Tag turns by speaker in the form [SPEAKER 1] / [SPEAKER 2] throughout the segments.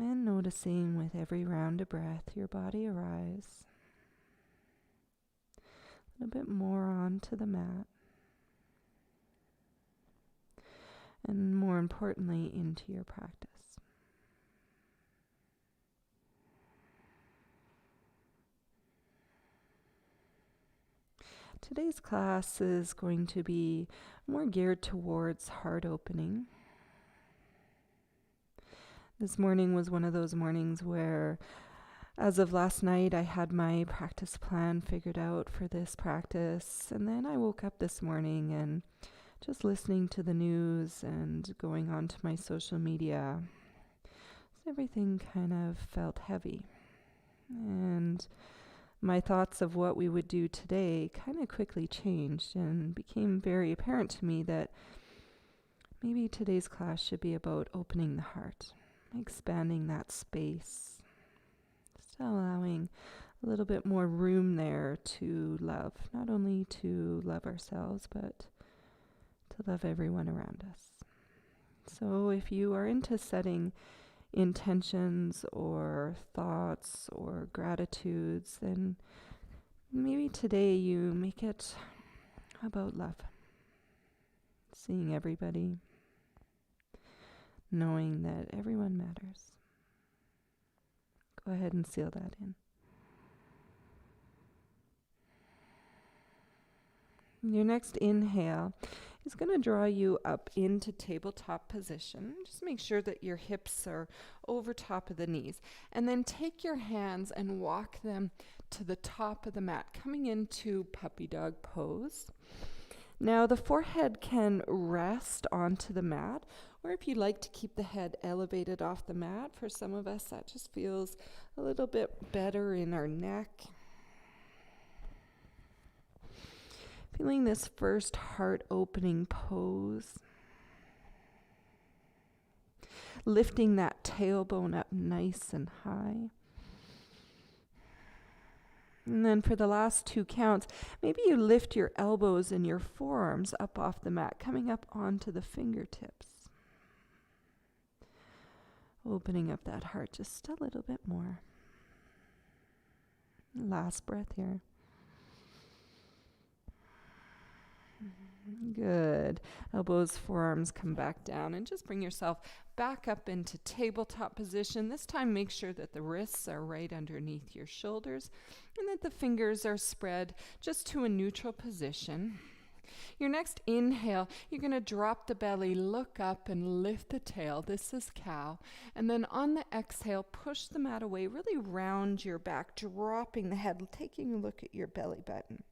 [SPEAKER 1] And noticing with every round of breath your body arise a little bit more onto the mat. And more importantly, into your practice. Today's class is going to be more geared towards heart opening. This morning was one of those mornings where, as of last night, I had my practice plan figured out for this practice. And then I woke up this morning and just listening to the news and going on to my social media, everything kind of felt heavy. And my thoughts of what we would do today kind of quickly changed and became very apparent to me that maybe today's class should be about opening the heart, expanding that space, just allowing a little bit more room there to love, not only to love ourselves, but to love everyone around us. So if you are into setting intentions or thoughts or gratitudes, then maybe today you make it about love. Seeing everybody, knowing that everyone matters. Go ahead and seal that in. Your next inhale is going to draw you up into tabletop position. Just make sure that your hips are over top of the knees. And then take your hands and walk them to the top of the mat, coming into puppy dog pose. Now the forehead can rest onto the mat, or if you like to keep the head elevated off the mat, for some of us that just feels a little bit better in our neck. Feeling this first heart opening pose. Lifting that tailbone up nice and high. And then for the last 2 counts, maybe you lift your elbows and your forearms up off the mat, coming up onto the fingertips. Opening up that heart just a little bit more. Last breath here. Good. Elbows, forearms come back down and just bring yourself back up into tabletop position. This time make sure that the wrists are right underneath your shoulders and that the fingers are spread just to a neutral position. Your next inhale, you're going to drop the belly, look up and lift the tail. This is cow. And then on the exhale, push the mat away, really round your back, dropping the head, taking a look at your belly button.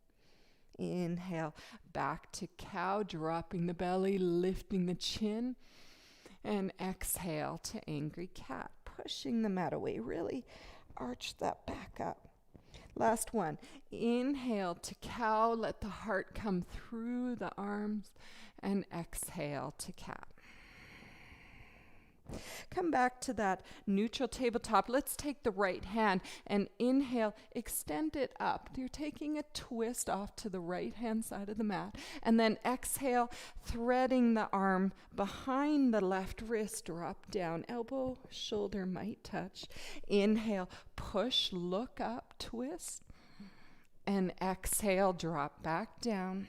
[SPEAKER 1] Inhale, back to cow, dropping the belly, lifting the chin. And exhale to angry cat, pushing the mat away, really arch that back up. Last one, inhale to cow, let the heart come through the arms, and exhale to cat. Come back to that neutral tabletop. Let's take the right hand and inhale, extend it up. You're taking a twist off to the right hand side of the mat. And then exhale, threading the arm behind the left wrist, drop down. Elbow, shoulder might touch. Inhale, push, look up, twist. And exhale, drop back down.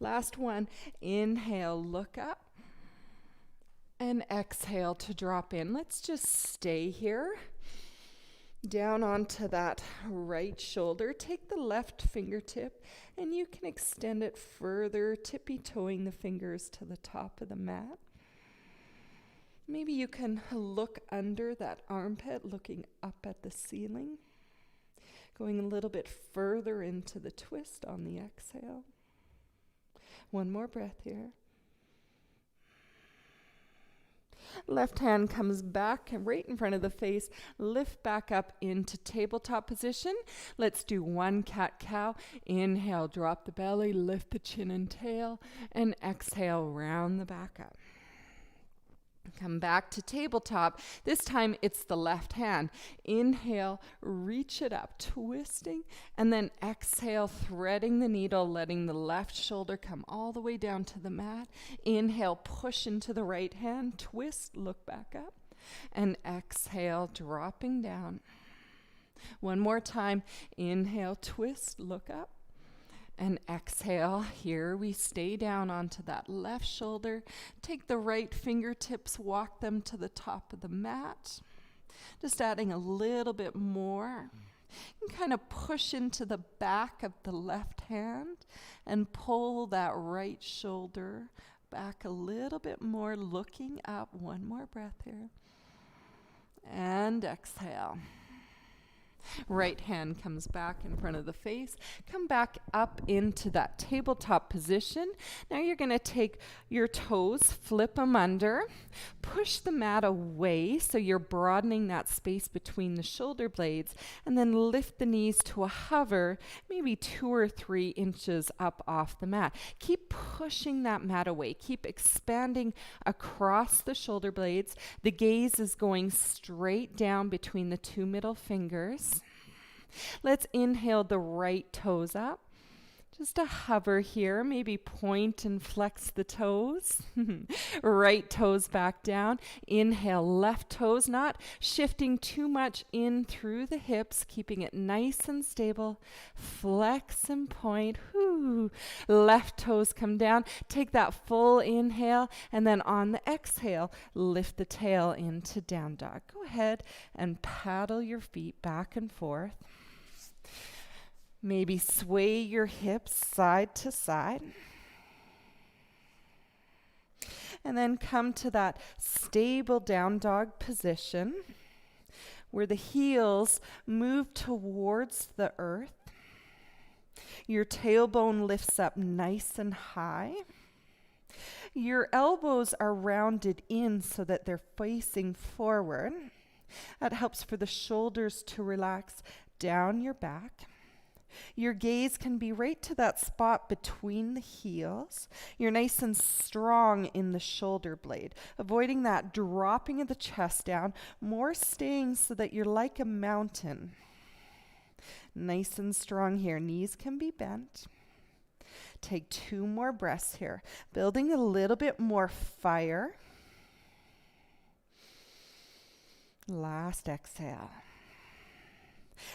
[SPEAKER 1] Last one, inhale, look up. And exhale to drop in. Let's just stay here. Down onto that right shoulder. Take the left fingertip and you can extend it further, tippy-toeing the fingers to the top of the mat. Maybe you can look under that armpit, looking up at the ceiling. Going a little bit further into the twist on the exhale. One more breath here. Left hand comes back and right in front of the face. Lift back up into tabletop position. Let's do one cat-cow. Inhale, drop the belly, lift the chin and tail, and exhale, round the back up. Come back to tabletop. This time it's the left hand. Inhale, reach it up, twisting, and then exhale, threading the needle, letting the left shoulder come all the way down to the mat. Inhale, push into the right hand, twist, look back up.
[SPEAKER 2] And exhale, dropping down. One more time. Inhale, twist, look up. And exhale, here we stay down onto that left shoulder. Take the right fingertips, walk them to the top of the mat. Just adding a little bit more. You can kind of push into the back of the left hand and pull that right shoulder back a little bit more, looking up. One more breath here. And exhale. Right hand comes back in front of the face. Come back up into that tabletop position. Now you're going to take your toes, flip them under, push the mat away so you're broadening that space between the shoulder blades, and then lift the knees to a hover, maybe 2 or 3 inches up off the mat. Keep pushing that mat away. Keep expanding across the shoulder blades. The gaze is going straight down between the 2 middle fingers. Let's inhale the right toes up. Just a hover here, maybe point and flex the toes. Right toes back down. Inhale, left toes, not shifting too much in through the hips, keeping it nice and stable. Flex and point. Whoo. Left toes come down. Take that full inhale, and then on the exhale, lift the tail into down dog. Go ahead and paddle your feet back and forth. Maybe sway your hips side to side. And then come to that stable down dog position where the heels move towards the earth. Your tailbone lifts up nice and high. Your elbows are rounded in so that they're facing forward. That helps for the shoulders to relax down your back. Your gaze can be right to that spot between the heels. You're nice and strong in the shoulder blade, avoiding that dropping of the chest down, more staying so that you're like a mountain. Nice and strong here. Knees can be bent. Take 2 more breaths here, building a little bit more fire. Last exhale.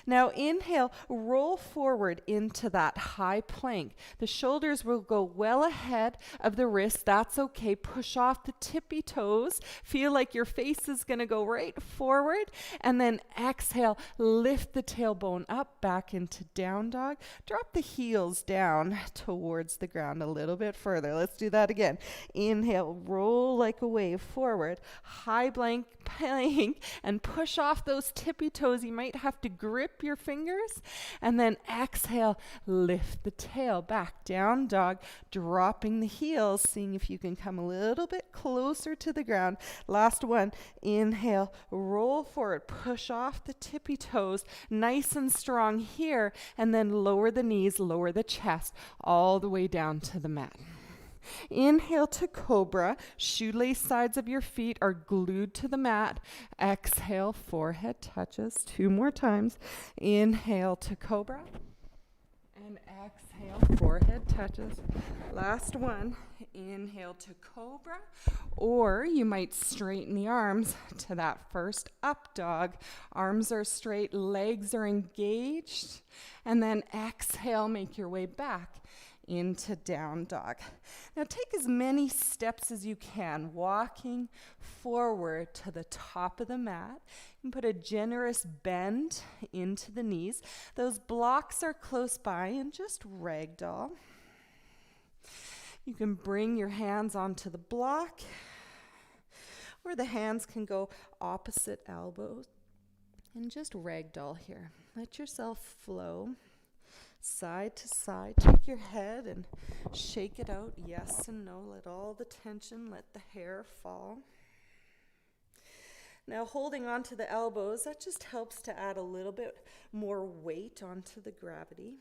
[SPEAKER 2] Now inhale, roll forward into that high plank. The shoulders will go well ahead of the wrists. That's okay. Push off the tippy toes. Feel like your face is going to go right forward. And then exhale, lift the tailbone up back into down dog. Drop the heels down towards the ground a little bit further. Let's do that again. Inhale, roll like a wave forward. High plank, and push off those tippy toes. You might have to grip your fingers, and then exhale, lift the tail back, down dog, dropping the heels, seeing if you can come a little bit closer to the ground. Last one. Inhale, roll forward, push off the tippy toes, nice and strong here, and then lower the knees, lower the chest, all the way down to the mat. Inhale to cobra. Shoelace sides of your feet are glued to the mat. Exhale, forehead touches. 2 more times. Inhale to cobra. And exhale, forehead touches. Last one. Inhale to cobra. Or you might straighten the arms to that first up dog. Arms are straight, legs are engaged. And then exhale, make your way back into down dog. Now take as many steps as you can, walking forward to the top of the mat. You can put a generous bend into the knees. Those blocks are close by, and just ragdoll. You can bring your hands onto the block, or the hands can go opposite elbows, and just ragdoll here. Let yourself flow. Side to side. Take your head and shake it out. Yes and no. Let all the tension, let the hair fall. Now holding on to the elbows, that just helps to add a little bit more weight onto the gravity.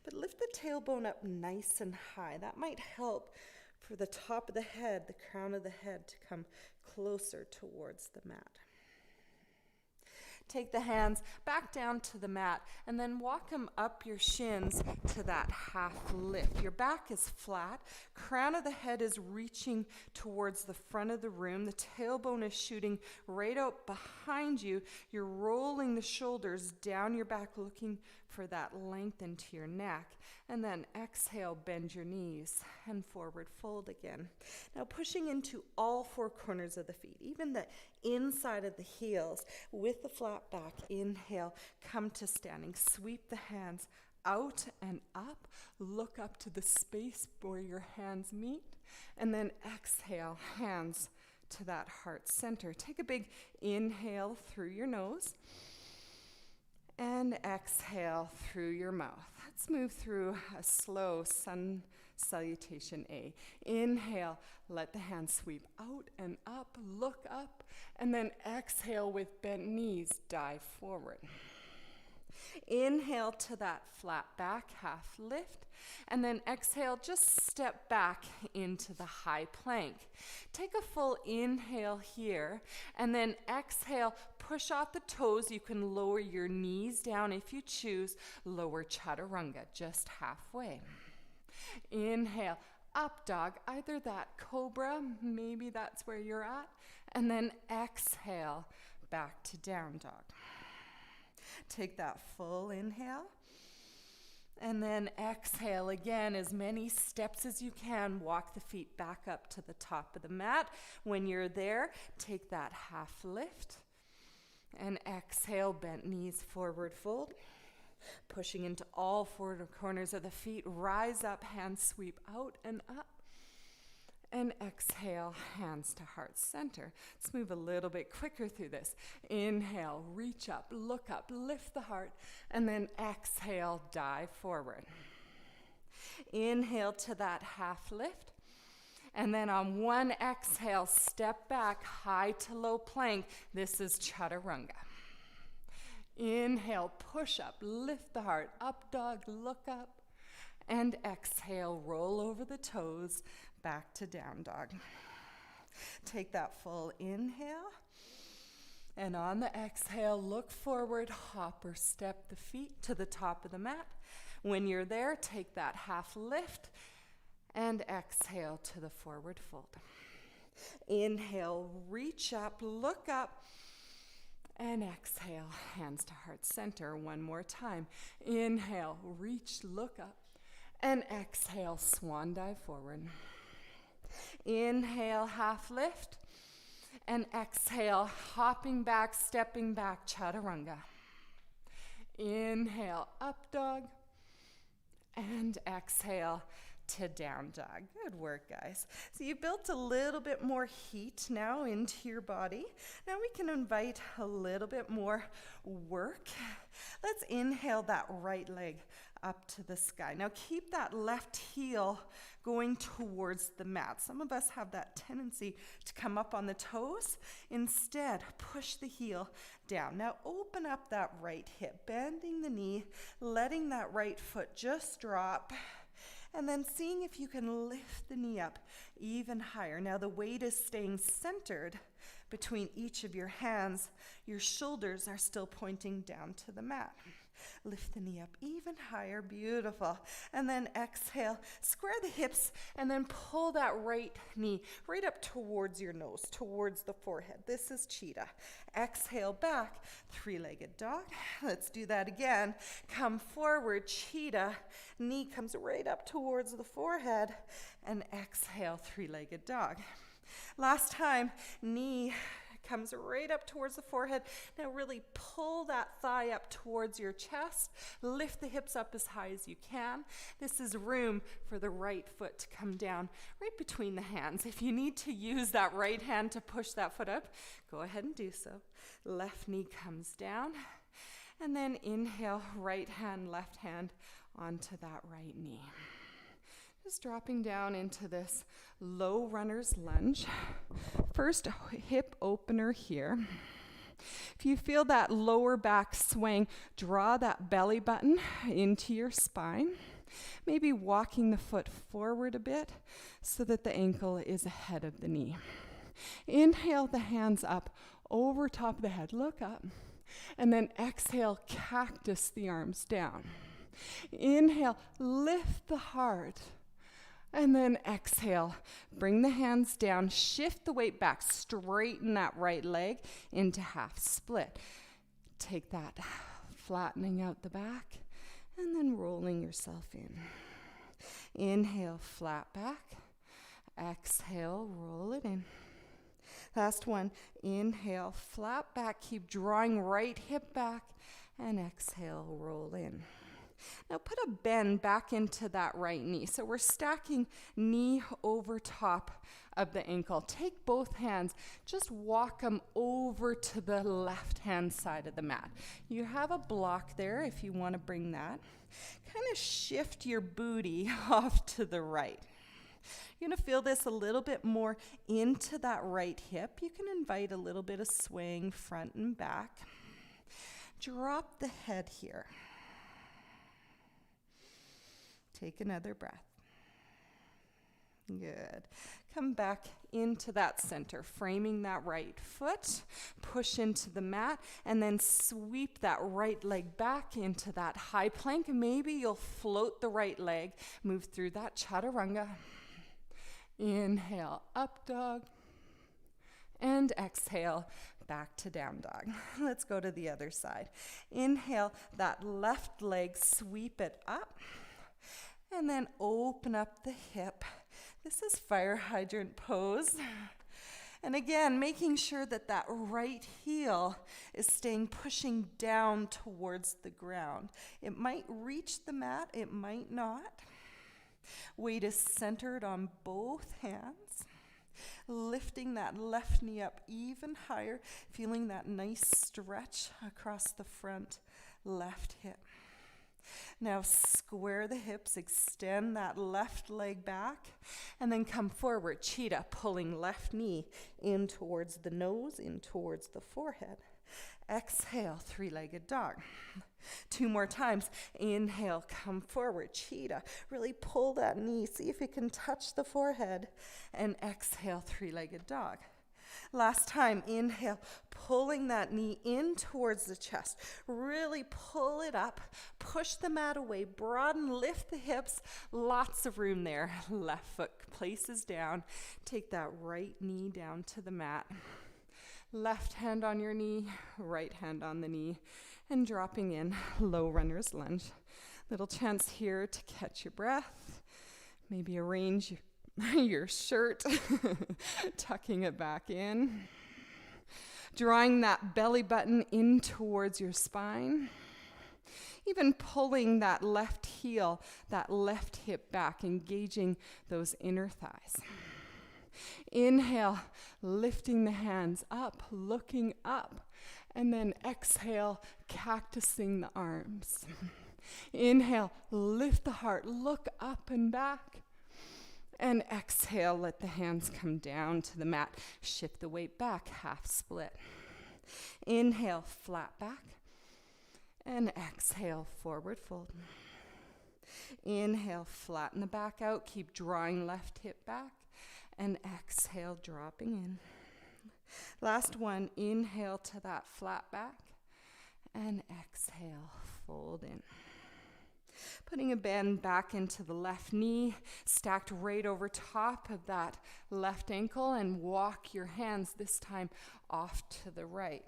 [SPEAKER 2] But lift the tailbone up nice and high. That might help for the top of the head, the crown of the head, to come closer towards the mat. Take the hands back down to the mat and then walk them up your shins to that half lift. Your back is flat. Crown of the head is reaching towards the front of the room. The tailbone is shooting right out behind you. You're rolling the shoulders down your back, looking for that length into your neck. And then exhale, bend your knees and forward fold again. Now pushing into all four corners of the feet, even the inside of the heels with the flat back. Inhale, come to standing. Sweep the hands out and up. Look up to the space where your hands meet. And then exhale, hands to that heart center. Take a big inhale through your nose and exhale through your mouth. Let's move through a slow sun salutation A. Inhale, let the hands sweep out and up, look up, and then exhale with bent knees, dive forward. Inhale to that flat back, half lift, and then exhale, just step back into the high plank. Take a full inhale here, and then exhale, push off the toes. You can lower your knees down if you choose. Lower chaturanga, just halfway. Inhale, up dog, either that cobra, maybe that's where you're at, and then exhale, back to down dog. Take that full inhale, and then exhale again, as many steps as you can. Walk the feet back up to the top of the mat. When you're there, take that half lift, and exhale, bent knees, forward fold. Pushing into all four corners of the feet, rise up, hands sweep out and up. And exhale, hands to heart center. Let's move a little bit quicker through this. Inhale, reach up, look up, lift the heart, and then exhale, dive forward. Inhale to that half lift. And then on one exhale, step back, high to low plank. This is chaturanga. Inhale, push up, lift the heart, up dog, look up. And exhale, roll over the toes, back to down dog. Take that full inhale. And on the exhale, look forward, hop or step the feet to the top of the mat. When you're there, take that half lift and exhale to the forward fold. Inhale, reach up, look up, and exhale, hands to heart center. One more time. Inhale, reach, look up, and exhale, swan dive forward. Inhale, half lift, and exhale, hopping back, stepping back, chaturanga. Inhale, up dog, and exhale to down dog. Good work, guys. So you built a little bit more heat now into your body. Now we can invite a little bit more work. Let's inhale that right leg up to the sky. Now keep that left heel going towards the mat. Some of us have that tendency to come up on the toes. Instead, push the heel down. Now open up that right hip, bending the knee, letting that right foot just drop, and then seeing if you can lift the knee up even higher. Now the weight is staying centered between each of your hands. Your shoulders are still pointing down to the mat. Lift the knee up even higher. Beautiful. And then exhale, square the hips, and then pull that right knee right up towards your nose, towards the forehead. This is cheetah. Exhale back, three-legged dog. Let's do that again. Come forward, cheetah. Knee comes right up towards the forehead, and exhale, three-legged dog. Last time, knee comes right up towards the forehead. Now really pull that thigh up towards your chest. Lift the hips up as high as you can. This is room for the right foot to come down right between the hands. If you need to use that right hand to push that foot up, go ahead and do so. Left knee comes down. And then inhale, right hand, left hand onto that right knee. Just dropping down into this low runner's lunge. First hip opener here. If you feel that lower back swing, draw that belly button into your spine. Maybe walking the foot forward a bit so that the ankle is ahead of the knee. Inhale the hands up over top of the head. Look up. And then exhale, cactus the arms down. Inhale, lift the heart. And then exhale, bring the hands down, shift the weight back, straighten that right leg into half split. Take that, flattening out the back, and then rolling yourself in. Inhale, flat back. Exhale, roll it in. Last one, inhale, flat back, keep drawing right hip back, and exhale, roll in. Now put a bend back into that right knee. So we're stacking knee over top of the ankle. Take both hands, just walk them over to the left-hand side of the mat. You have a block there if you want to bring that. Kind of shift your booty off to the right. You're going to feel this a little bit more into that right hip. You can invite a little bit of swaying front and back. Drop the head here. Take another breath. Good. Come back into that center, framing that right foot. Push into the mat, and then sweep that right leg back into that high plank. Maybe you'll float the right leg, move through that chaturanga. Inhale, up dog. And exhale, back to down dog. Let's go to the other side. Inhale, that left leg, sweep it up. And then open up the hip. This is fire hydrant pose. And again, making sure that that right heel is staying pushing down towards the ground. It might reach the mat, it might not. Weight is centered on both hands. Lifting that left knee up even higher, feeling that nice stretch across the front left hip. Now square the hips, extend that left leg back, and then come forward, cheetah, pulling left knee in towards the nose, in towards the forehead. Exhale, three-legged dog. 2 more times. Inhale, come forward, cheetah. Really pull that knee, see if it can touch the forehead. And exhale, three-legged dog. Last time, inhale, pulling that knee in towards the chest. Really pull it up, push the mat away, broaden, lift the hips. Lots of room there. Left foot places down. Take that right knee down to the mat. Left hand on your knee, right hand on the knee, and dropping in, low runner's lunge. Little chance here to catch your breath. Maybe arrange your shirt, tucking it back in. Drawing that belly button in towards your spine. Even pulling that left heel, that left hip back, engaging those inner thighs. Inhale, lifting the hands up, looking up. And then exhale, cactusing the arms. Inhale, lift the heart, look up and back. And exhale, let the hands come down to the mat. Shift the weight back, half split. Inhale, flat back. And exhale, forward fold. Inhale, flatten the back out. Keep drawing left hip back. And exhale, dropping in. Last one, inhale to that flat back. And exhale, fold in. Putting a bend back into the left knee, stacked right over top of that left ankle, and walk your hands this time off to the right.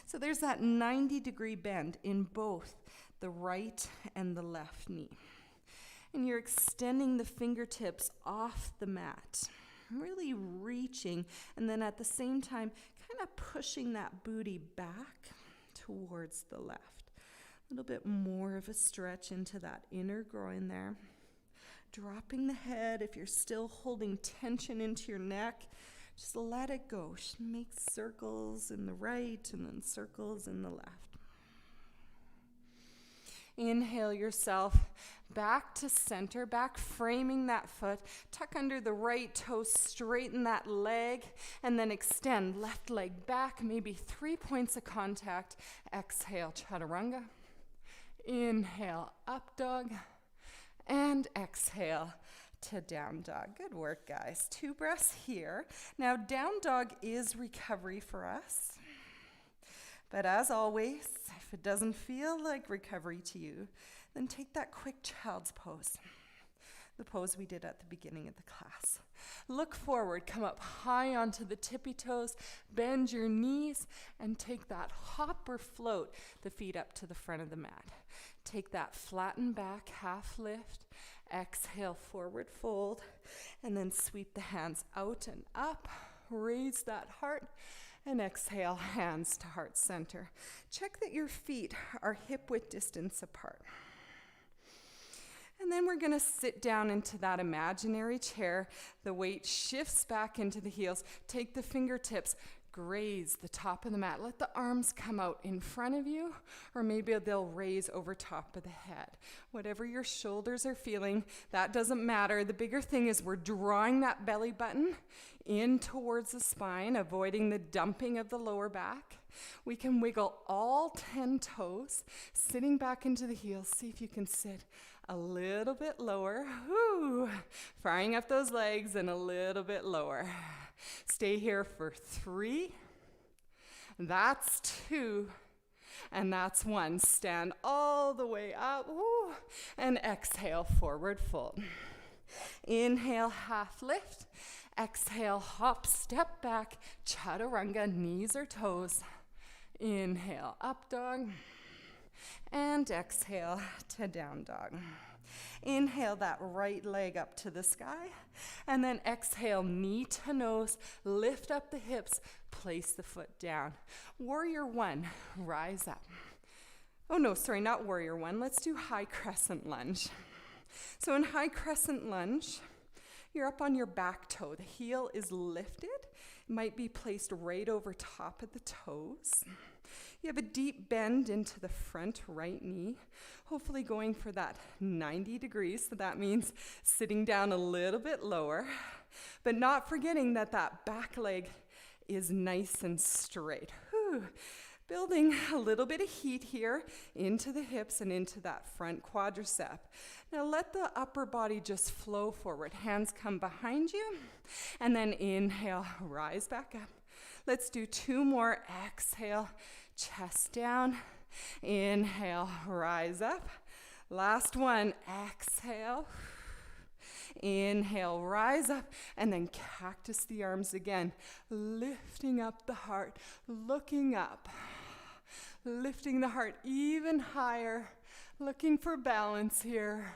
[SPEAKER 2] So there's that 90-degree bend in both the right and the left knee. And you're extending the fingertips off the mat, really reaching, and then at the same time, kind of pushing that booty back towards the left. A little bit more of a stretch into that inner groin there. Dropping the head. If you're still holding tension into your neck, just let it go. Make circles in the right and then circles in the left. Inhale yourself back to center, back framing that foot. Tuck under the right toe, straighten that leg, and then extend left leg back, maybe 3 points of contact. Exhale, chaturanga. Inhale, up dog, and exhale to down dog. Good work, guys. 2 breaths here. Now, down dog is recovery for us.
[SPEAKER 3] But as always, if it doesn't feel like recovery to you, then take that quick child's pose, the pose we did at the beginning of the class. Look forward, come up high onto the tippy toes, bend your knees, and take that hop or float the feet up to the front of the mat. Take that flattened back half lift, exhale, forward fold, and then sweep the hands out and up, raise that heart, and exhale, hands to heart center. Check that your feet are hip-width distance apart. And then we're going to sit down into that imaginary chair. The weight shifts back into the heels. Take the fingertips, graze the top of the mat. Let the arms come out in front of you, or maybe they'll raise over top of the head. Whatever your shoulders are feeling, that doesn't matter. The bigger thing is we're drawing that belly button in towards the spine, avoiding the dumping of the lower back. We can wiggle all 10 toes, sitting back into the heels. See if you can sit a little bit lower. Woo! Firing up those legs and a little bit lower. Stay here for 3. That's 2. And that's 1. Stand all the way up. Woo! And exhale, forward fold. Inhale, half lift. Exhale, hop, step back, chaturanga, knees or toes. Inhale, up dog. And exhale to down dog. Inhale that right leg up to the sky. And then exhale, knee to nose, lift up the hips, place the foot down. Warrior 1, rise up. Oh no, sorry, not warrior 1. Let's do high crescent lunge. So in high crescent lunge, you're up on your back toe. The heel is lifted. It might be placed right over top of the toes. You have a deep bend into the front right knee, hopefully going for that 90 degrees. So that means sitting down a little bit lower, but not forgetting that that back leg is nice and straight. Whew. Building a little bit of heat here into the hips and into that front quadricep. Now let the upper body just flow forward. Hands come behind you, and then inhale, rise back up. Let's do 2 more. Exhale, chest down. Inhale, rise up. Last one, exhale. Inhale, rise up, and then cactus the arms again. Lifting up the heart, looking up. Lifting the heart even higher, looking for balance here.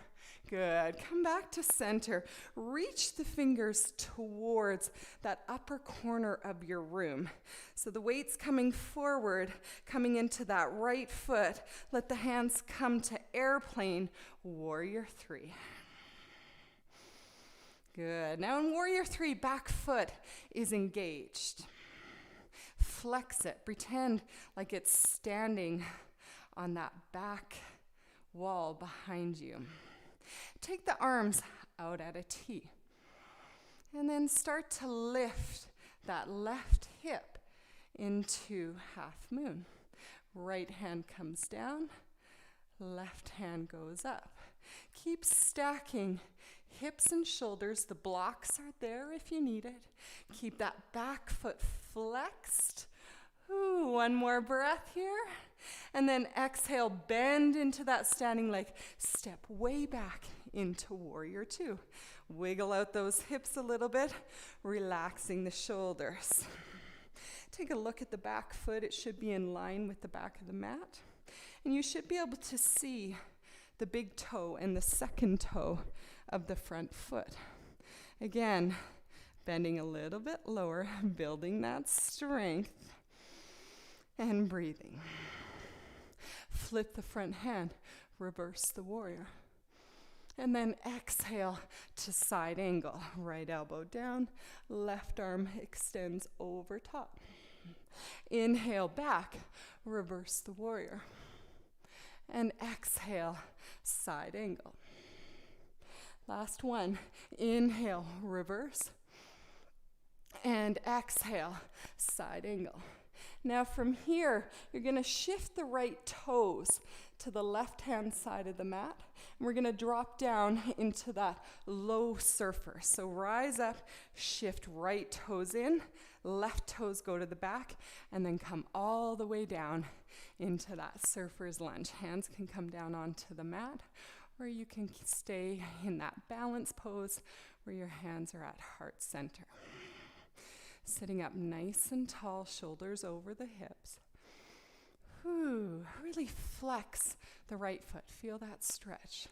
[SPEAKER 3] Good. Come back to center. Reach the fingers towards that upper corner of your room. So the weight's coming forward, coming into that right foot. Let the hands come to airplane, warrior 3. Good. Now in warrior 3, back foot is engaged. Flex it. Pretend like it's standing on that back wall behind you. Take the arms out at a T. And then start to lift that left hip into half moon. Right hand comes down. Left hand goes up. Keep stacking hips and shoulders. The blocks are there if you need it. Keep that back foot flexed. Ooh, one more breath here. And then exhale, bend into that standing leg. Step way back into warrior 2. Wiggle out those hips a little bit, relaxing the shoulders. Take a look at the back foot. It should be in line with the back of the mat. And you should be able to see the big toe and the second toe of the front foot. Again, bending a little bit lower, building that strength, and breathing. Flip the front hand, reverse the warrior. And then exhale to side angle. Right elbow down, left arm extends over top. Inhale back, reverse the warrior. And exhale, side angle. Last one. Inhale, reverse. And exhale, side angle. Now from here, you're going to shift the right toes to the left-hand side of the mat. And we're going to drop down into that low surfer. So rise up, shift right toes in, Left toes go to the back and then come all the way down into that surfer's lunge. Hands can come down onto the mat, or you can stay in that balance pose where your hands are at heart center. Sitting up nice and tall, shoulders over the hips. Really flex the right foot. Feel that stretch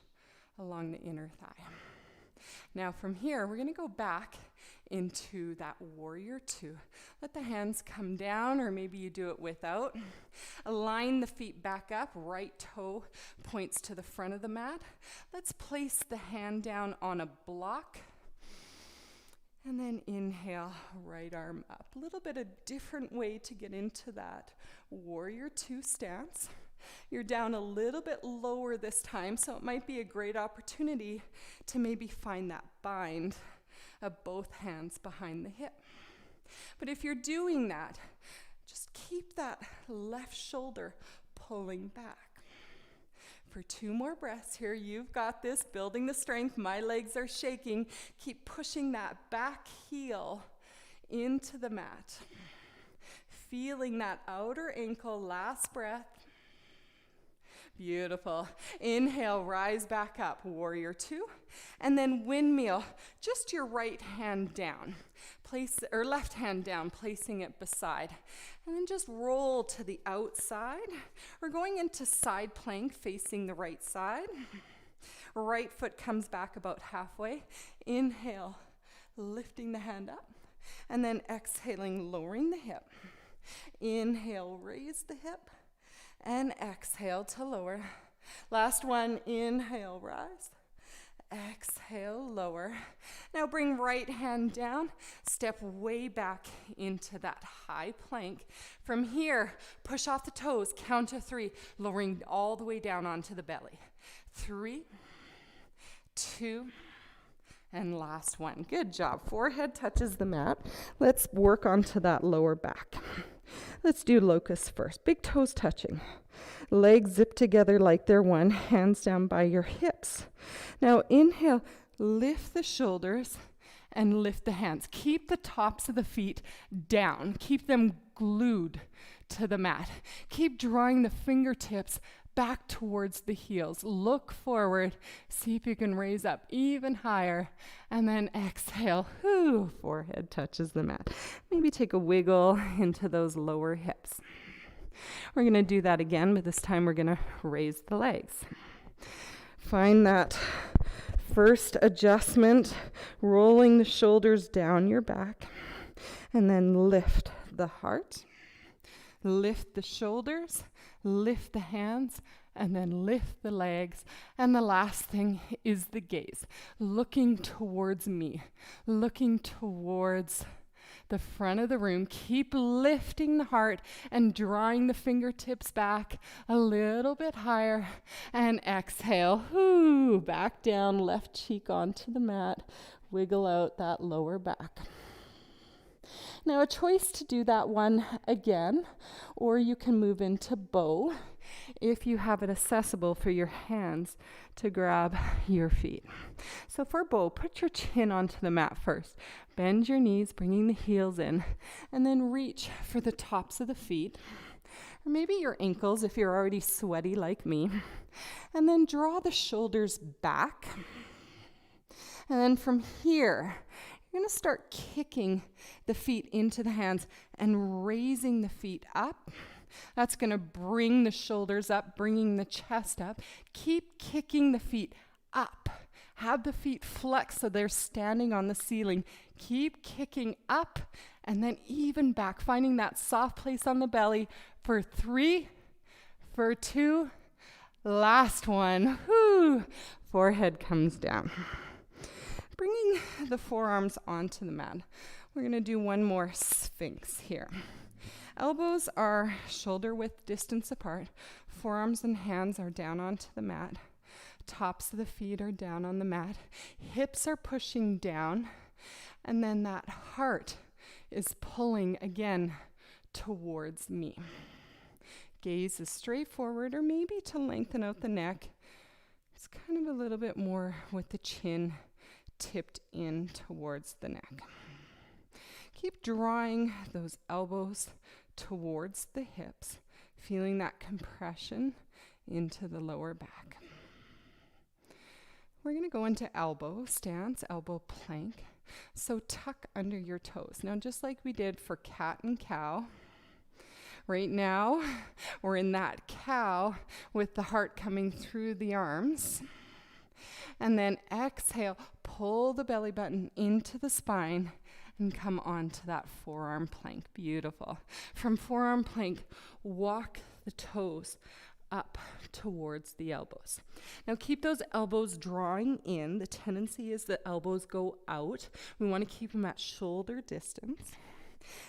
[SPEAKER 3] along the inner thigh. Now from here, we're going to go back into that warrior two. Let the hands come down, or maybe you do it without. Align the feet back up. Right toe points to the front of the mat. Let's place the hand down on a block. And then inhale, right arm up. A little bit a different way to get into that warrior two stance. You're down a little bit lower this time, so it might be a great opportunity to maybe find that bind of both hands behind the hip. But if you're doing that, just keep that left shoulder pulling back. For 2 more breaths here, you've got this, building the strength. My legs are shaking. Keep pushing that back heel into the mat. Feeling that outer ankle, last breath. Beautiful. Inhale, rise back up, warrior two. And then windmill, just your right hand down. Left hand down, placing it beside. And then just roll to the outside. We're going into side plank, facing the right side. Right foot comes back about halfway. Inhale, lifting the hand up. And then exhaling, lowering the hip. Inhale, raise the hip. And exhale to lower. Last one, inhale, rise. Exhale, lower. Now bring right hand down, step way back into that high plank. From here, push off the toes, count to 3, lowering all the way down onto the belly. 3, 2, and last one. Good job. Forehead touches the mat. Let's work onto that lower back. Let's do locust first. Big toes touching. Legs zip together like they're one. Hands down by your hips. Now inhale, lift the shoulders and lift the hands. Keep the tops of the feet down. Keep them glued to the mat. Keep drawing the fingertips back towards the heels. Look forward. See if you can raise up even higher. And then exhale. Forehead touches the mat. Maybe take a wiggle into those lower hips. We're going to do that again, but this time we're going to raise the legs. Find that first adjustment, rolling the shoulders down your back, and then lift the heart, lift the shoulders, lift the hands, and then lift the legs. And the last thing is the gaze, looking towards me, looking towards the front of the room. Keep lifting the heart and drawing the fingertips back a little bit higher. And exhale, back down, left cheek onto the mat. Wiggle out that lower back. Now a choice to do that one again, or you can move into bow if you have it accessible for your hands to grab your feet. So for bow, put your chin onto the mat first. Bend your knees, bringing the heels in, and then reach for the tops of the feet, or maybe your ankles if you're already sweaty like me. And then draw the shoulders back. And then from here, you're going to start kicking the feet into the hands and raising the feet up. That's going to bring the shoulders up, bringing the chest up. Keep kicking the feet up. Have the feet flex so they're standing on the ceiling. Keep kicking up and then even back, finding that soft place on the belly for 3, for 2, last one. Forehead comes down. Bringing the forearms onto the mat. We're going to do one more Sphinx here. Elbows are shoulder width distance apart. Forearms and hands are down onto the mat. Tops of the feet are down on the mat. Hips are pushing down. And then that heart is pulling again towards me. Gaze is straight forward, or maybe to lengthen out the neck. It's kind of a little bit more with the chin tipped in towards the neck. Keep drawing those elbows towards the hips, feeling that compression into the lower back. We're going to go into elbow stance, elbow plank. So tuck under your toes. Now, just like we did for cat and cow, right now we're in that cow with the heart coming through the arms. And then exhale, pull the belly button into the spine and come onto that forearm plank. Beautiful. From forearm plank, walk the toes up towards the elbows. Now keep those elbows drawing in. The tendency is the elbows go out. We want to keep them at shoulder distance.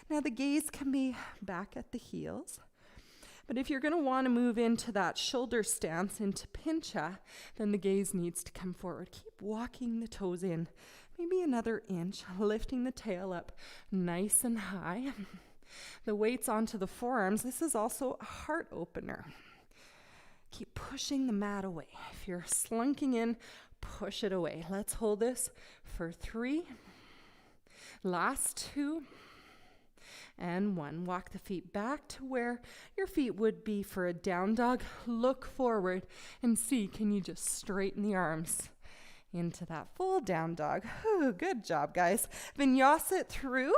[SPEAKER 3] Now the gaze can be back at the heels. But if you're going to want to move into that shoulder stance, into pincha, then the gaze needs to come forward. Keep walking the toes in, maybe another inch, lifting the tail up nice and high. The weight's onto the forearms. This is also a heart opener. Keep pushing the mat away. If you're slunking in, push it away. Let's hold this for 3. Last 2. And 1. Walk the feet back to where your feet would be for a down dog. Look forward and see, can you just straighten the arms into that full down dog. Whew, good job, guys. Vinyasa it through,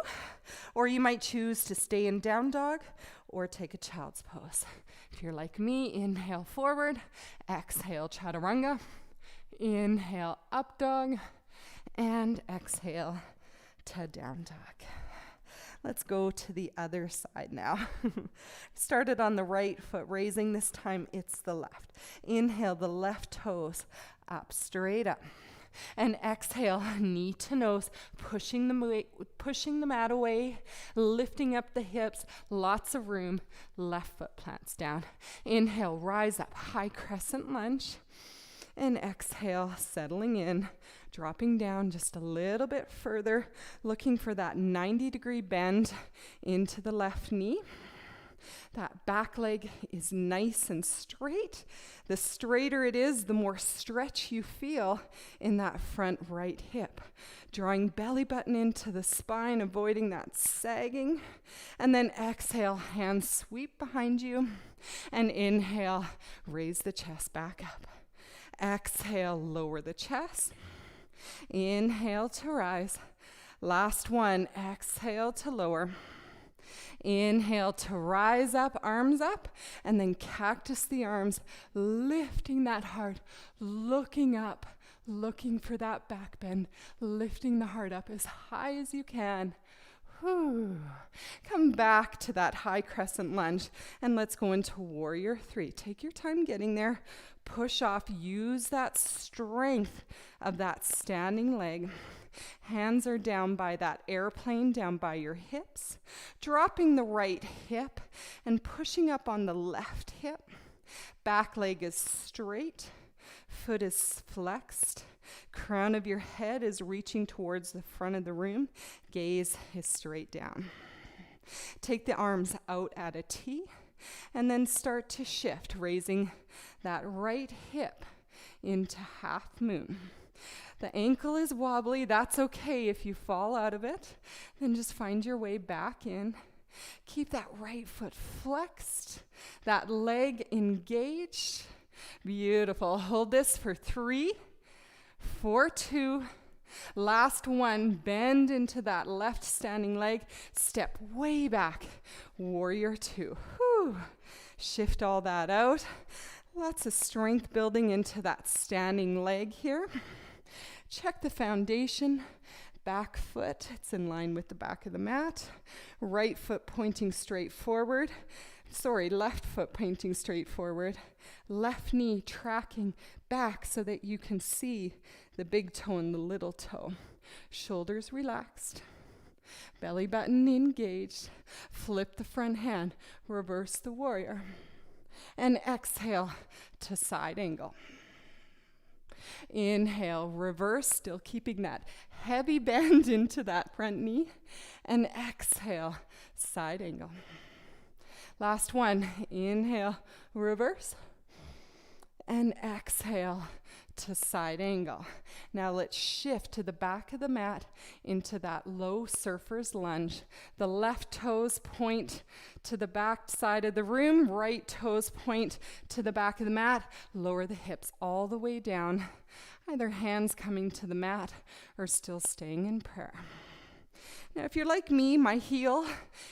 [SPEAKER 3] or you might choose to stay in down dog or take a child's pose. If you're like me, inhale forward, exhale chaturanga, inhale up dog, and exhale to down dog. Let's go to the other side now. Started on the right foot raising. This time it's the left. Inhale the left toes up, straight up. And exhale, knee to nose, pushing the mat away, lifting up the hips, lots of room. Left foot plants down. Inhale, rise up, high crescent lunge. And exhale, settling in, dropping down just a little bit further, looking for that 90-degree bend into the left knee. That back leg is nice and straight. The straighter it is, the more stretch you feel in that front right hip. Drawing belly button into the spine, avoiding that sagging. And then exhale, hands sweep behind you. And inhale, raise the chest back up. Exhale, lower the chest. Inhale to rise. Last one, exhale to lower. Inhale to rise up, arms up, and then cactus the arms, lifting that heart, looking up, looking for that back bend, lifting the heart up as high as you can. Whew. Come back to that high crescent lunge, and let's go into warrior 3. Take your time getting there. Push off, use that strength of that standing leg. Hands are down by that airplane, down by your hips. Dropping the right hip and pushing up on the left hip. Back leg is straight. Foot is flexed. Crown of your head is reaching towards the front of the room. Gaze is straight down. Take the arms out at a T and then start to shift, raising that right hip into half moon. The ankle is wobbly. That's okay if you fall out of it. Then just find your way back in. Keep that right foot flexed, that leg engaged. Beautiful. Hold this for 3, 4, 2. Last one, bend into that left standing leg. Step way back. Warrior 2. Whew. Shift all that out. Lots of strength building into that standing leg here. Check the foundation. Back foot, it's in line with the back of the mat. Right foot pointing straight forward. Left foot pointing straight forward. Left knee tracking back so that you can see the big toe and the little toe. Shoulders relaxed. Belly button engaged. Flip the front hand. Reverse the warrior. And exhale to side angle. Inhale, reverse, still keeping that heavy bend into that front knee. And exhale, side angle. Last one, inhale, reverse. And exhale to side angle. Now let's shift to the back of the mat into that low surfer's lunge. The left toes point to the back side of the room, right toes point to the back of the mat. Lower the hips all the way down, either hands coming to the mat or still staying in prayer. Now, if you're like me, my heel,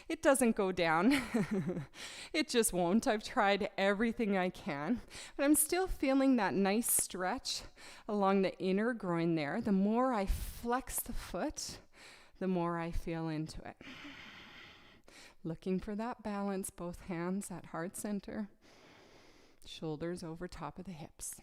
[SPEAKER 3] it doesn't go down. It just won't. I've tried everything I can, but I'm still feeling that nice stretch along the inner groin there. The more I flex the foot, the more I feel into it. Looking for that balance, both hands at heart center, shoulders over top of the hips.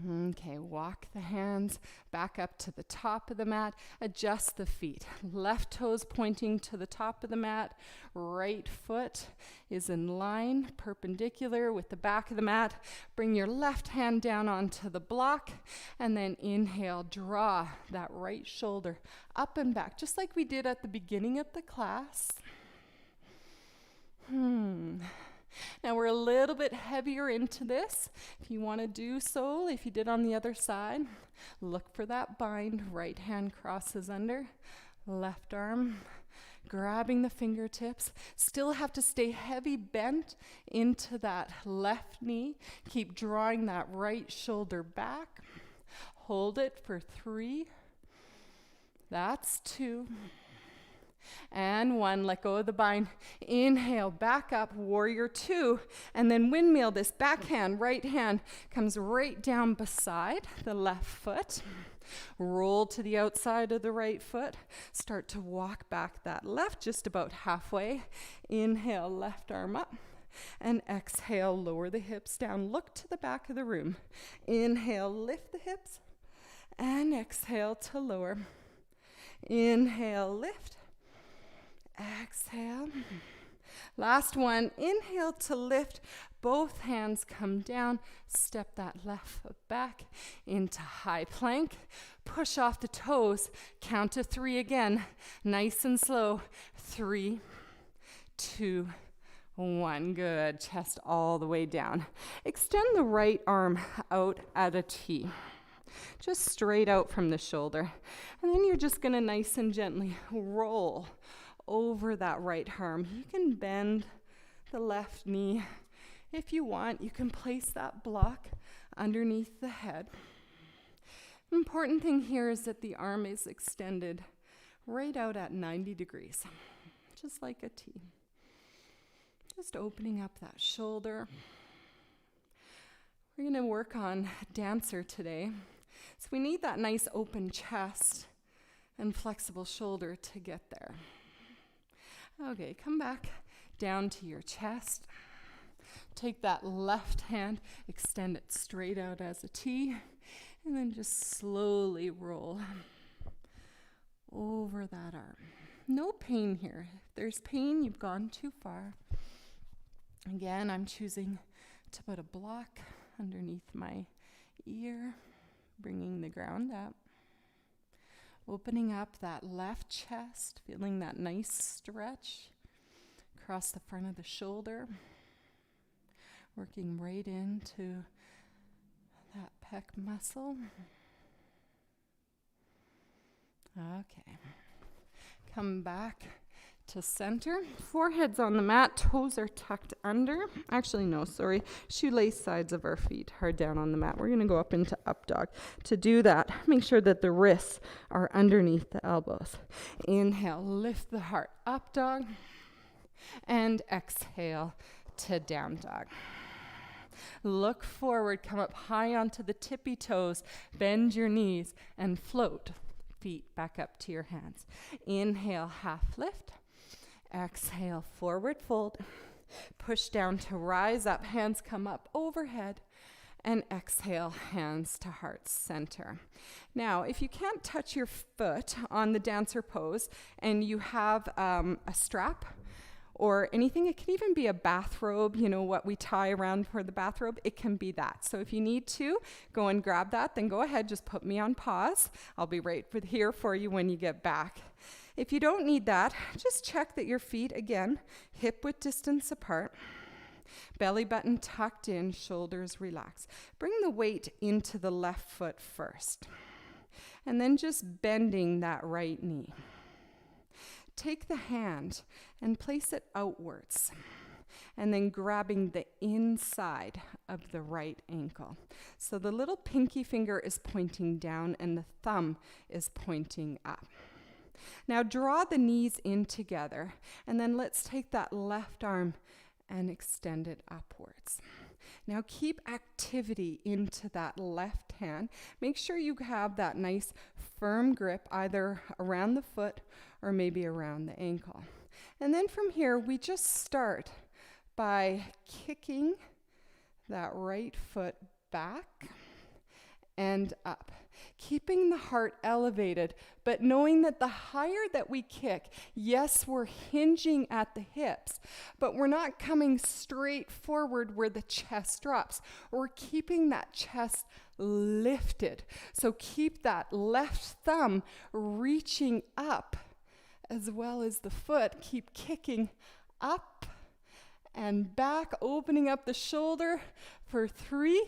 [SPEAKER 3] Okay, walk the hands back up to the top of the mat. Adjust the feet. Left toes pointing to the top of the mat. Right foot is in line, perpendicular with the back of the mat. Bring your left hand down onto the block, and then inhale, draw that right shoulder up and back, just like we did at the beginning of the class. Now we're a little bit heavier into this. If you want to do so, if you did on the other side, look for that bind. Right hand crosses under, left arm grabbing the fingertips. Still have to stay heavy bent into that left knee. Keep drawing that right shoulder back. Hold it for 3. That's 2. And 1, let go of the bind. Inhale, back up, warrior 2, and then windmill this backhand, right hand comes right down beside the left foot. Roll to the outside of the right foot. Start to walk back that left, just about halfway. Inhale, left arm up. And exhale, lower the hips down. Look to the back of the room. Inhale, lift the hips. And exhale to lower. Inhale, lift. Exhale. Last one. Inhale to lift. Both hands come down. Step that left foot back into high plank. Push off the toes. Count to 3 again. Nice and slow. 3, 2, 1. Good. Chest all the way down. Extend the right arm out at a T. Just straight out from the shoulder. And then you're just going to nice and gently roll over that right arm. You can bend the left knee. If you want, you can place that block underneath the head. Important thing here is that the arm is extended right out at 90 degrees, just like a T. Just opening up that shoulder. We're going to work on dancer today. So we need that nice open chest and flexible shoulder to get there. Okay, come back down to your chest. Take that left hand, extend it straight out as a T, and then just slowly roll over that arm. No pain here. If there's pain, you've gone too far. Again, I'm choosing to put a block underneath my ear, bringing the ground up. Opening up that left chest, feeling that nice stretch across the front of the shoulder. Working right into that pec muscle. Okay. Come back to center. Forehead's on the mat, toes are tucked under. Actually, no, sorry. Shoelace sides of our feet are down on the mat. We're going to go up into up dog. To do that, make sure that the wrists are underneath the elbows. Inhale, lift the heart, up dog. And exhale to down dog. Look forward, come up high onto the tippy toes, bend your knees, and float. Feet back up to your hands. Inhale, half lift. Exhale, forward fold. Push down to rise up, hands come up overhead. And exhale, hands to heart center. Now, if you can't touch your foot on the dancer pose and you have a strap, or anything, it can even be a bathrobe, you know, what we tie around for the bathrobe, it can be that. So if you need to go and grab that, then go ahead, just put me on pause. I'll be right here for you when you get back. If you don't need that, just check that your feet, again, hip width distance apart. Belly button tucked in, shoulders relaxed. Bring the weight into the left foot first. And then just bending that right knee. Take the hand and place it outwards. And then grabbing the inside of the right ankle. So the little pinky finger is pointing down and the thumb is pointing up. Now draw the knees in together, and then let's take that left arm and extend it upwards. Now keep activity into that left hand. Make sure you have that nice firm grip either around the foot or maybe around the ankle. And then from here, we just start by kicking that right foot back and up, keeping the heart elevated, but knowing that the higher that we kick, yes, we're hinging at the hips, but we're not coming straight forward where the chest drops. We're keeping that chest lifted. So keep that left thumb reaching up as well as the foot. Keep kicking up and back, opening up the shoulder for 3,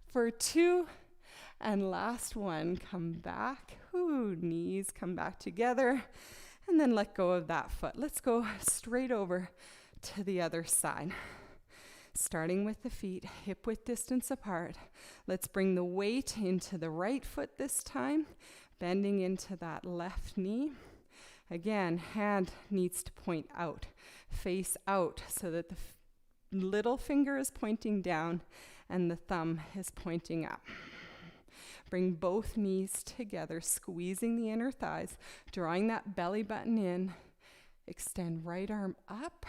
[SPEAKER 3] for 2, and last one. Come back. Ooh, knees come back together, and then let go of that foot. Let's go straight over to the other side. Starting with the feet, hip width distance apart. Let's bring the weight into the right foot this time, bending into that left knee. Again, hand needs to point out, face out, so that the little finger is pointing down and the thumb is pointing up. Bring both knees together, squeezing the inner thighs, drawing that belly button in. Extend right arm up,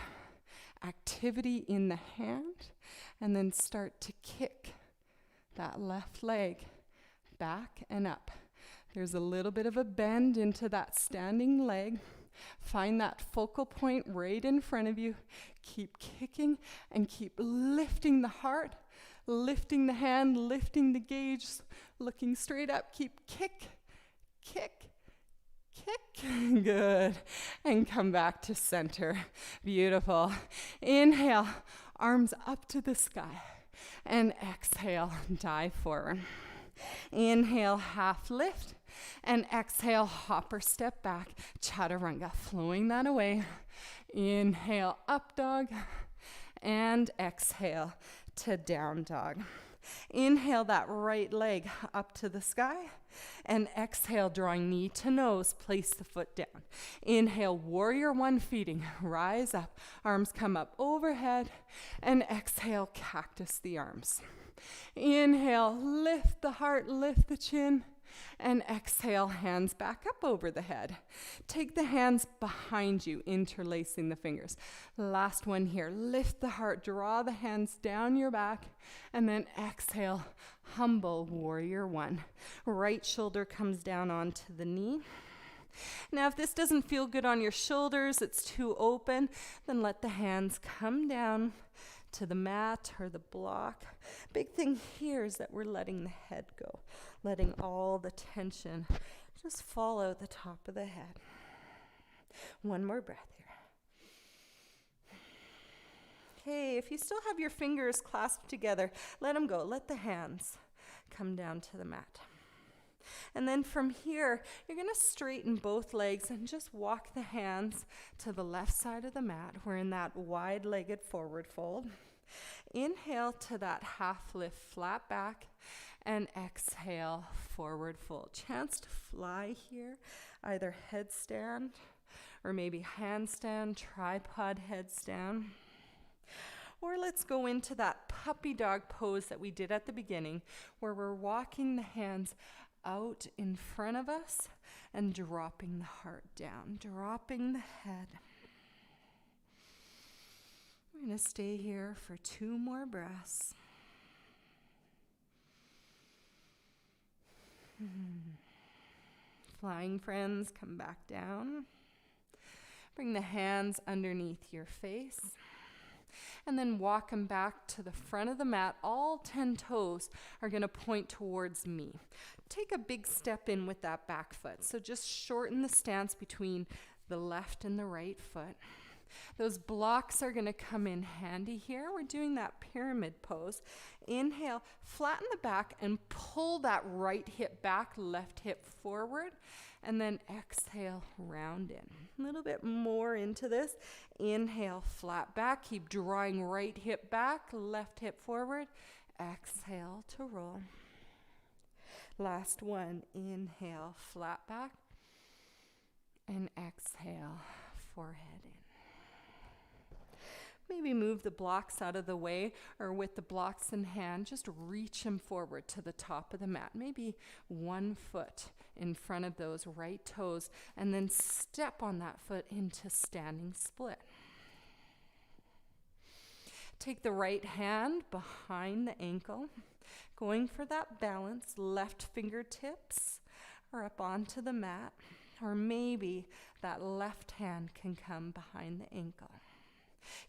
[SPEAKER 3] activity in the hand, and then start to kick that left leg back and up. There's a little bit of a bend into that standing leg. Find that focal point right in front of you. Keep kicking and keep lifting the heart, lifting the hand, lifting the gauge, looking straight up. Keep kick, kick, kick. Good. And come back to center. Beautiful. Inhale, arms up to the sky. And exhale, dive forward. Inhale, half lift. And exhale, hop or step back, chaturanga, flowing that away. Inhale, up dog, and exhale to down dog. Inhale that right leg up to the sky, and exhale, drawing knee to nose, place the foot down. Inhale, warrior one, feeding, rise up, arms come up overhead, and exhale, cactus the arms. Inhale, lift the heart, lift the chin, and exhale, hands back up over the head. Take the hands behind you, interlacing the fingers. Last one here. Lift the heart, draw the hands down your back, and then exhale, humble warrior one. Right shoulder comes down onto the knee. Now, if this doesn't feel good on your shoulders, it's too open, then let the hands come down to the mat or the block. Big thing here is that we're letting the head go, letting all the tension just fall out the top of the head. One more breath here. Okay, if you still have your fingers clasped together, let them go. Let the hands come down to the mat. And then from here, you're going to straighten both legs and just walk the hands to the left side of the mat. We're in that wide-legged forward fold. Inhale to that half lift, flat back, and exhale, forward fold. Chance to fly here, either headstand or maybe handstand, tripod headstand. Or let's go into that puppy dog pose that we did at the beginning, where we're walking the hands out in front of us and dropping the heart down, dropping the head. We're going to stay here for 2 more breaths. Flying friends, come back down. Bring the hands underneath your face. And then walk them back to the front of the mat. All 10 toes are going to point towards me. Take a big step in with that back foot. So just shorten the stance between the left and the right foot. Those blocks are going to come in handy here. We're doing that pyramid pose. Inhale, flatten the back and pull that right hip back, left hip forward. And then exhale, round in. A little bit more into this. Inhale, flat back. Keep drawing right hip back, left hip forward. Exhale to roll. Last one. Inhale, flat back. And exhale, forehead in. Maybe move the blocks out of the way, or with the blocks in hand, just reach them forward to the top of the mat. Maybe 1 foot in front of those right toes, and then step on that foot into standing split. Take the right hand behind the ankle, going for that balance. Left fingertips are up onto the mat, or maybe that left hand can come behind the ankle.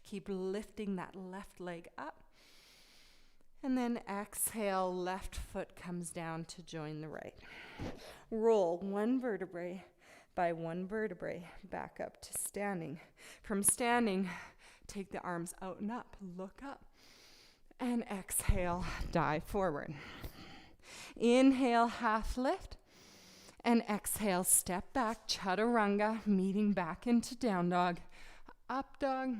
[SPEAKER 3] Keep lifting that left leg up. And then exhale, left foot comes down to join the right. Roll 1 vertebrae by 1 vertebrae back up to standing. From standing, take the arms out and up, look up. And exhale, dive forward. Inhale, half lift. And exhale, step back, chaturanga, meeting back into down dog. Up dog.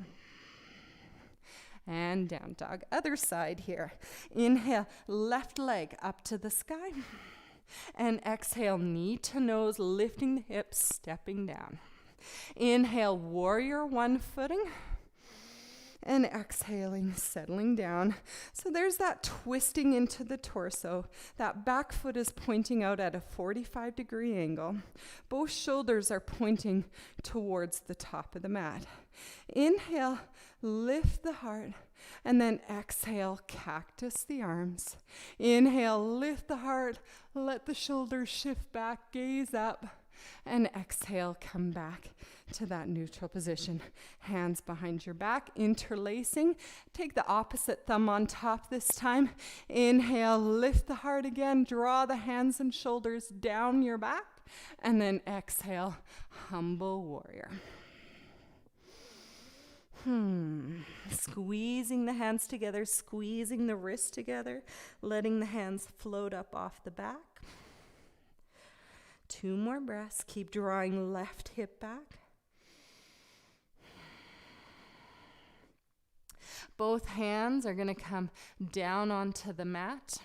[SPEAKER 3] And down dog. Other side here. Inhale, left leg up to the sky. And exhale, knee to nose, lifting the hips, stepping down. Inhale, warrior 1 footing. And exhaling, settling down. So there's that twisting into the torso. That back foot is pointing out at a 45-degree angle. Both shoulders are pointing towards the top of the mat. Inhale, lift the heart, and then exhale, cactus the arms. Inhale, lift the heart, let the shoulders shift back, gaze up, and exhale, come back to that neutral position. Hands behind your back, interlacing. Take the opposite thumb on top this time. Inhale, lift the heart again, draw the hands and shoulders down your back, and then exhale, humble warrior. Squeezing the hands together, squeezing the wrists together, letting the hands float up off the back. 2 more breaths. Keep drawing left hip back. Both hands are going to come down onto the mat.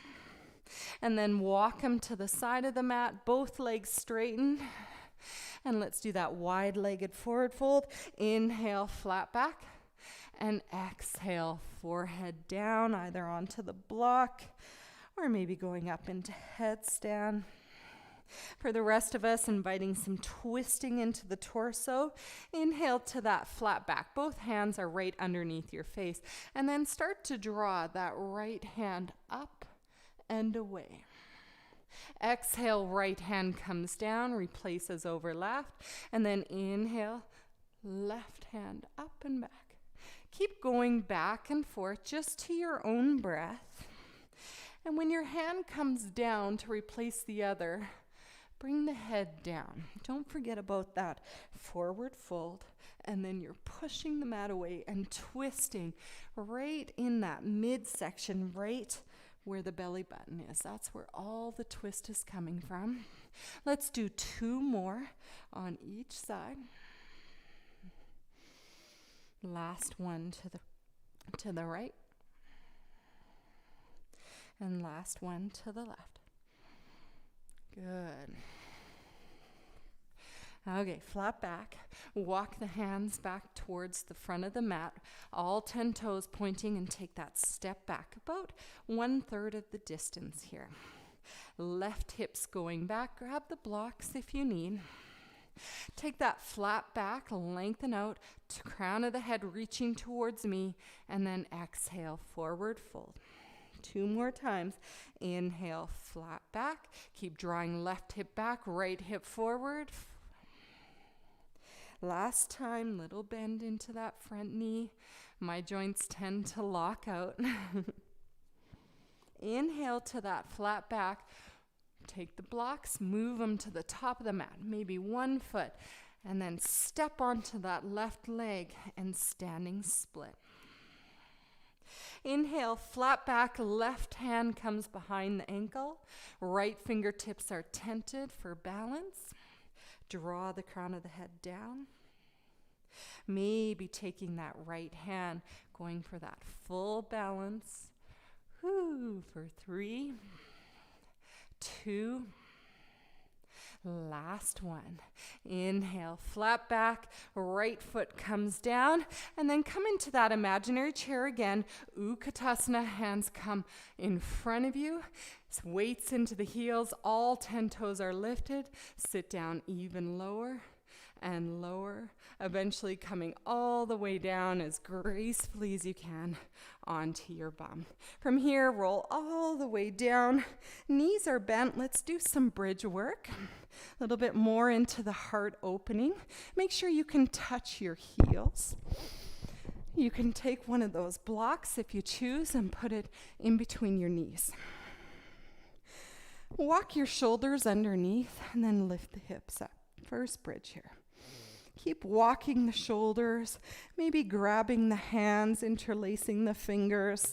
[SPEAKER 3] And then walk them to the side of the mat. Both legs straighten. And let's do that wide-legged forward fold. Inhale, flat back. And exhale, forehead down, either onto the block or maybe going up into headstand. For the rest of us, inviting some twisting into the torso. Inhale to that flat back. Both hands are right underneath your face. And then start to draw that right hand up and away. Exhale, right hand comes down, replaces over left. And then inhale, left hand up and back. Keep going back and forth just to your own breath. And when your hand comes down to replace the other, bring the head down. Don't forget about that forward fold. And then you're pushing the mat away and twisting right in that midsection, right where the belly button is. That's where all the twist is coming from. Let's do 2 more on each side. Last one to the right. And last one to the left. Good. Okay, flat back. Walk the hands back towards the front of the mat, all 10 toes pointing, and take that step back about 1/3 of the distance here. Left hips going back. Grab the blocks if you need. Take that flat back, lengthen out to crown of the head, reaching towards me, and then exhale, forward fold. 2 more times. Inhale, flat back. Keep drawing left hip back, right hip forward. Last time, little bend into that front knee. My joints tend to lock out. Inhale to that flat back. Take the blocks, move them to the top of the mat, maybe 1 foot. And then step onto that left leg and standing split. Inhale, flat back, left hand comes behind the ankle. Right fingertips are tented for balance. Draw the crown of the head down. Maybe taking that right hand, going for that full balance. For 3, 2, last one. Inhale, flat back, right foot comes down, and then come into that imaginary chair again. Utkatasana, hands come in front of you. Weights into the heels, all 10 toes are lifted. Sit down even lower and lower, eventually coming all the way down as gracefully as you can onto your bum. From here, roll all the way down. Knees are bent. Let's do some bridge work. A little bit more into the heart opening. Make sure you can touch your heels. You can take one of those blocks if you choose and put it in between your knees. Walk your shoulders underneath and then lift the hips up. First bridge here. Keep walking the shoulders, maybe grabbing the hands, interlacing the fingers.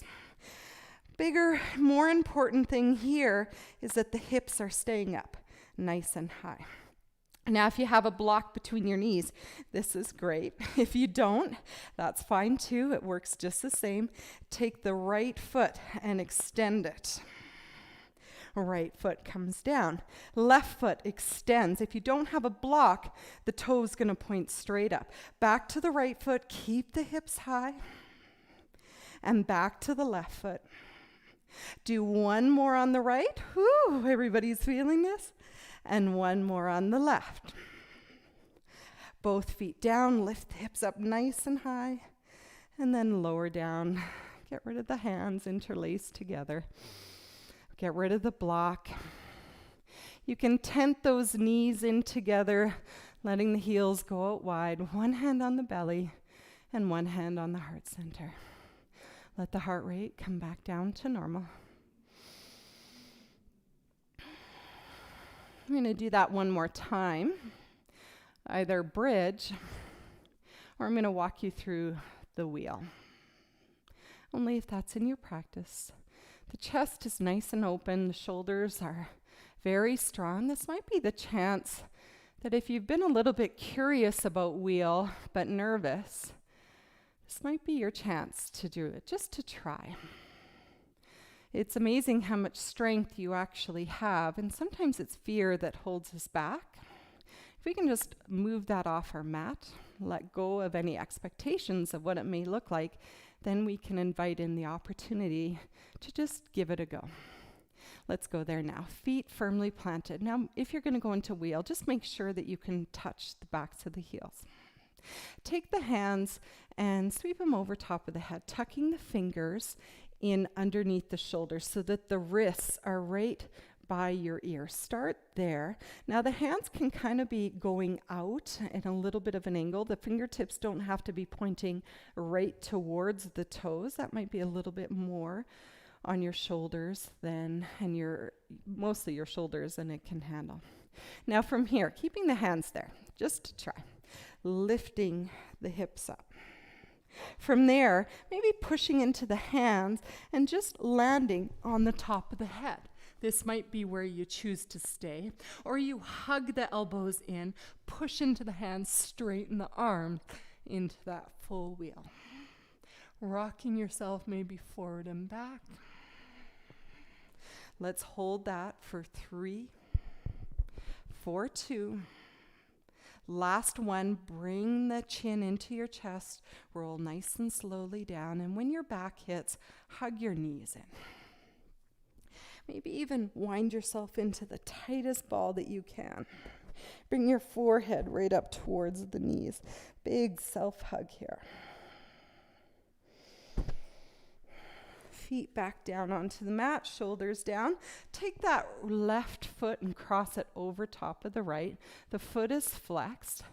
[SPEAKER 3] Bigger, more important thing here is that the hips are staying up, nice and high. Now, if you have a block between your knees, this is great. If you don't, that's fine too. It works just the same. Take the right foot and extend it. Right foot comes down. Left foot extends. If you don't have a block, the toe's going to point straight up. Back to the right foot. Keep the hips high. And back to the left foot. Do one more on the right. Whoo, everybody's feeling this. And one more on the left. Both feet down. Lift the hips up nice and high. And then lower down. Get rid of the hands interlaced together. Get rid of the block. You can tent those knees in together, letting the heels go out wide. One hand on the belly and one hand on the heart center. Let the heart rate come back down to normal. I'm going to do that one more time. Either bridge or I'm going to walk you through the wheel. Only if that's in your practice. The chest is nice and open. The shoulders are very strong. This might be the chance that if you've been a little bit curious about wheel but nervous, this might be your chance to do it, just to try. It's amazing how much strength you actually have, and sometimes it's fear that holds us back. If we can just move that off our mat, let go of any expectations of what it may look like, then we can invite in the opportunity to just give it a go. Let's go there now. Feet firmly planted. Now, if you're going to go into wheel, just make sure that you can touch the backs of the heels. Take the hands and sweep them over top of the head, tucking the fingers in underneath the shoulders so that the wrists are right by your ear. Start there. Now the hands can kind of be going out at a little bit of an angle. The fingertips don't have to be pointing right towards the toes. That might be a little bit more on your shoulders mostly your shoulders than it can handle. Now from here, keeping the hands there, just to try. Lifting the hips up. From there, maybe pushing into the hands and just landing on the top of the head. This might be where you choose to stay, or you hug the elbows in, push into the hands, straighten the arms into that full wheel. Rocking yourself maybe forward and back. Let's hold that for 3, 4, 2. Last one, bring the chin into your chest, roll nice and slowly down, and when your back hits, hug your knees in. Maybe even wind yourself into the tightest ball that you can. Bring your forehead right up towards the knees. Big self-hug here. Feet back down onto the mat, shoulders down. Take that left foot and cross it over top of the right. The foot is flexed.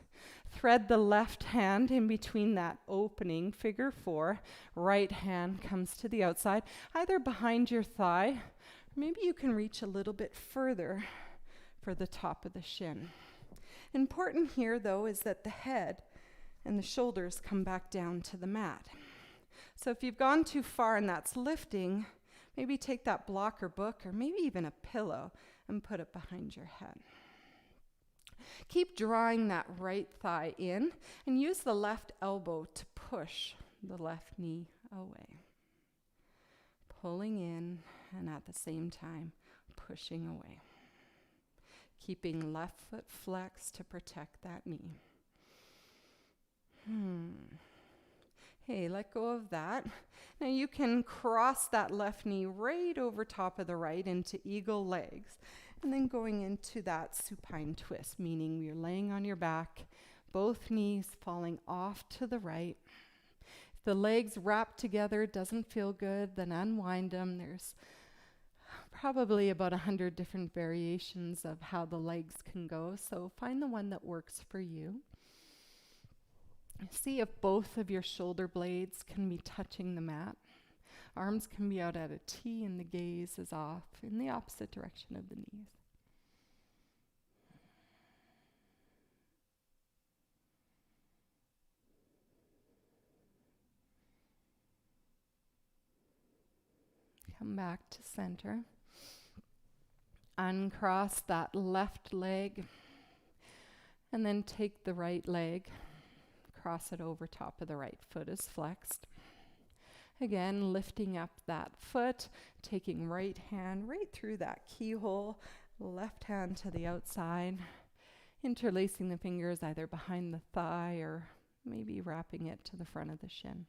[SPEAKER 3] Thread the left hand in between that opening, figure 4. Right hand comes to the outside, either behind your thigh. Maybe you can reach a little bit further for the top of the shin. Important here, though, is that the head and the shoulders come back down to the mat. So if you've gone too far and that's lifting, maybe take that block or book or maybe even a pillow and put it behind your head. Keep drawing that right thigh in and use the left elbow to push the left knee away. Pulling in and at the same time pushing away. Keeping left foot flexed to protect that knee. Hey, let go of that. Now you can cross that left knee right over top of the right into eagle legs. And then going into that supine twist, meaning you're laying on your back, both knees falling off to the right. If the legs wrap together doesn't feel good, then unwind them. There's probably about 100 different variations of how the legs can go, so find the one that works for you. See if both of your shoulder blades can be touching the mat. Arms can be out at a T and the gaze is off in the opposite direction of the knees. Come back to center. Uncross that left leg and then take the right leg, cross it over top of the right foot is flexed. Again, lifting up that foot, taking right hand right through that keyhole, left hand to the outside, interlacing the fingers either behind the thigh or maybe wrapping it to the front of the shin.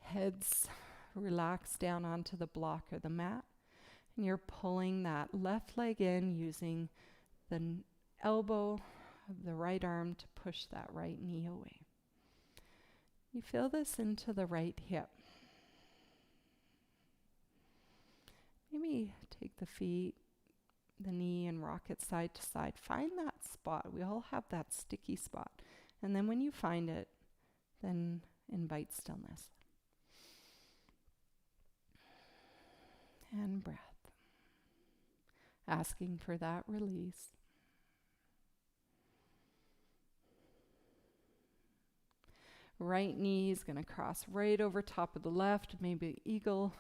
[SPEAKER 3] Heads relax down onto the block or the mat, and you're pulling that left leg in using the elbow of the right arm to push that right knee away. You feel this into the right hip. Maybe take the feet, the knee, and rock it side to side. Find that spot. We all have that sticky spot. And then when you find it, then invite stillness. And breath. Asking for that release. Right knee is going to cross right over top of the left, maybe eagle,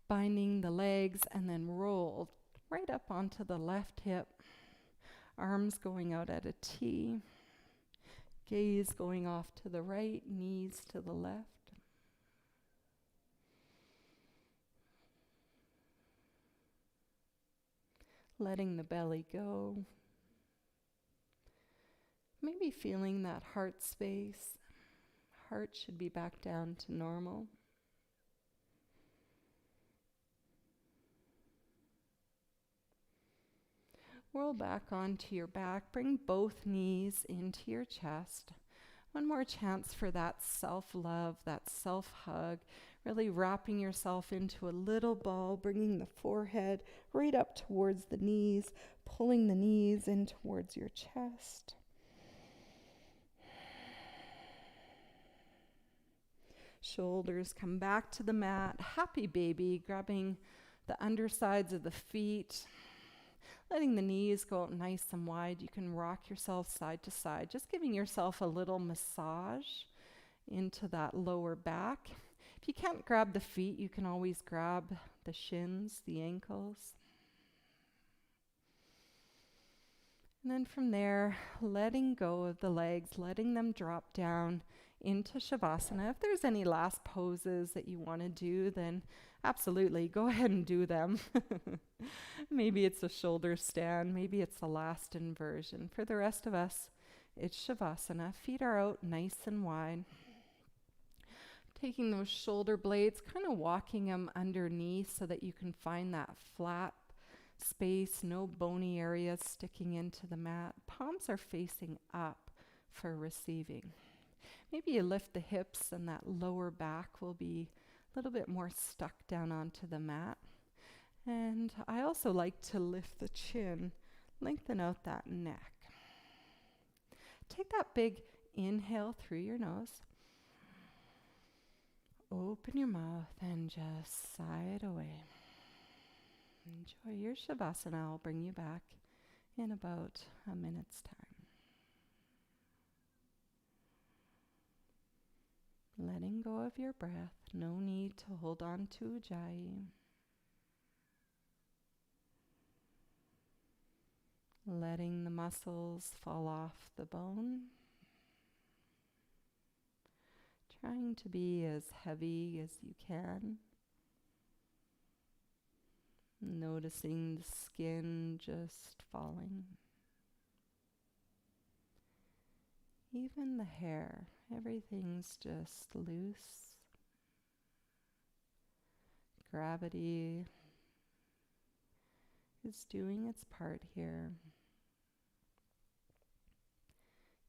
[SPEAKER 3] binding the legs, and then roll right up onto the left hip. Arms going out at a T. Gaze going off to the right, knees to the left. Letting the belly go. Maybe feeling that heart space. Heart should be back down to normal. Roll back onto your back. Bring both knees into your chest. One more chance for that self-love, that self-hug. Really wrapping yourself into a little ball, bringing the forehead right up towards the knees, pulling the knees in towards your chest. Shoulders come back to the mat. Happy baby, grabbing the undersides of the feet, letting the knees go out nice and wide. You can rock yourself side to side, just giving yourself a little massage into that lower back. If you can't grab the feet, you can always grab the shins, the ankles. And then from there, letting go of the legs, letting them drop down into Shavasana. If there's any last poses that you want to do, then absolutely go ahead and do them. Maybe it's a shoulder stand, maybe it's the last inversion. For the rest of us, it's Shavasana. Feet are out nice and wide. Taking those shoulder blades, kind of walking them underneath so that you can find that flat space, no bony areas sticking into the mat. Palms are facing up for receiving. Maybe you lift the hips and that lower back will be a little bit more stuck down onto the mat. And I also like to lift the chin, lengthen out that neck. Take that big inhale through your nose. Open your mouth and just sigh it away. Enjoy your Shavasana. I'll bring you back
[SPEAKER 1] in about a minute's time. Letting go of your breath, no need to hold on to Ujjayi. Letting the muscles fall off the bone. Trying to be as heavy as you can. Noticing the skin just falling. Even the hair, everything's just loose. Gravity is doing its part here.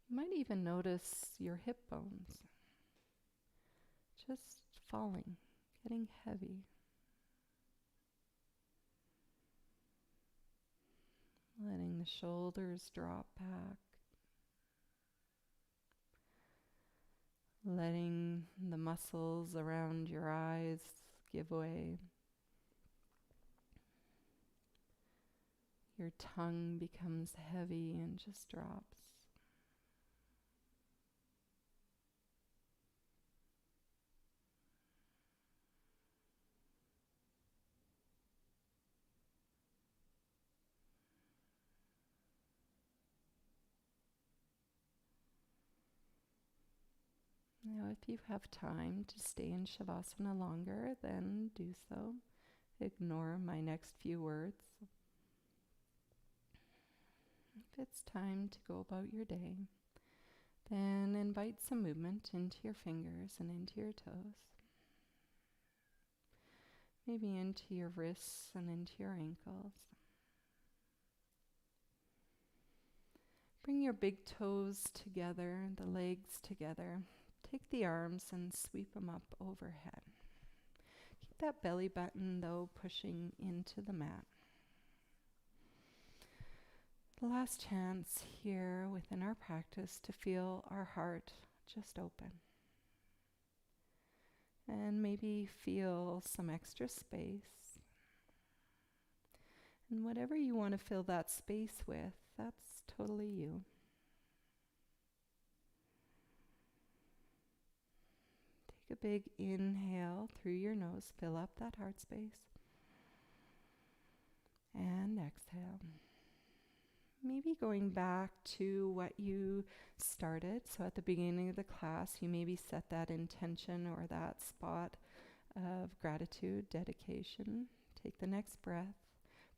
[SPEAKER 1] You might even notice your hip bones just falling, getting heavy. Letting the shoulders drop back. Letting the muscles around your eyes give way. Your tongue becomes heavy and just drops. Now, if you have time to stay in Shavasana longer, then do so. Ignore my next few words. If it's time to go about your day, then invite some movement into your fingers and into your toes. Maybe into your wrists and into your ankles. Bring your big toes together, the legs together. Take the arms and sweep them up overhead. Keep that belly button, though, pushing into the mat. The last chance here within our practice to feel our heart just open. And maybe feel some extra space. And whatever you want to fill that space with, that's totally you. Take a big inhale through your nose, fill up that heart space. And exhale. Maybe going back to what you started. So at the beginning of the class, you maybe set that intention or that spot of gratitude, dedication. Take the next breath,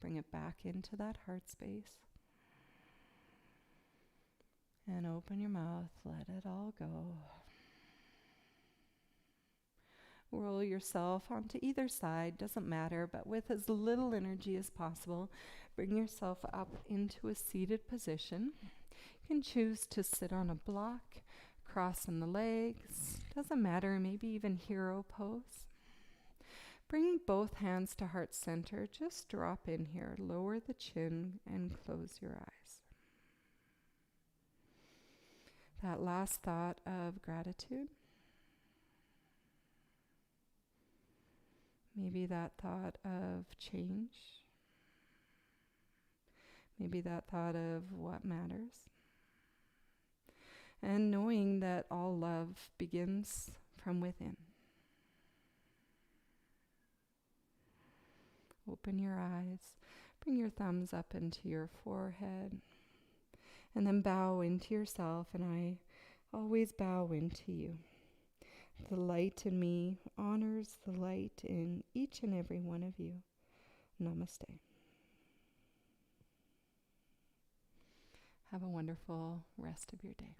[SPEAKER 1] bring it back into that heart space. And open your mouth, let it all go. Roll yourself onto either side, doesn't matter, but with as little energy as possible. Bring yourself up into a seated position. You can choose to sit on a block, crossing the legs, doesn't matter, maybe even hero pose. Bring both hands to heart center, just drop in here, lower the chin and close your eyes. That last thought of gratitude. Maybe that thought of change. Maybe that thought of what matters. And knowing that all love begins from within. Open your eyes. Bring your thumbs up into your forehead. And then bow into yourself, and I always bow into you. The light in me honors the light in each and every one of you. Namaste. Have a wonderful rest of your day.